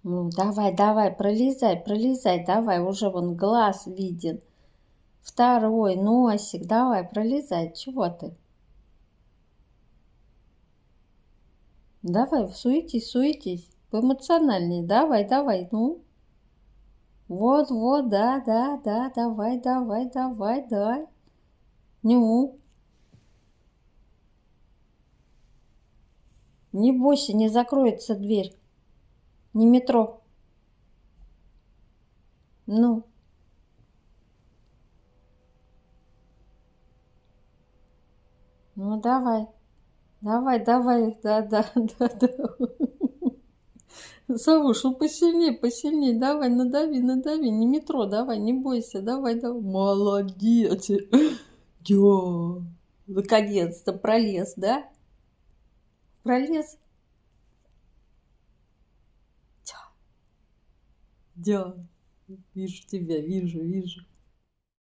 Ну, давай, давай, пролезай, пролезай, давай, уже вон глаз виден. Второй носик, давай, пролезай, чего ты? Давай, суетись, суетись, поэмоциональнее, давай, давай, ну. Вот, вот, да, да, да, давай, давай, давай, давай. Ну. Не бойся, не закроется дверь. Не метро. Ну. Ну, давай. Давай, давай, да, да, да, да. Савуш, ну посильнее, посильнее, давай, надави, надави, не метро, давай, не бойся, давай, давай. Молодец. Да, наконец-то пролез, да? Пролез? Да, вижу тебя, вижу, вижу.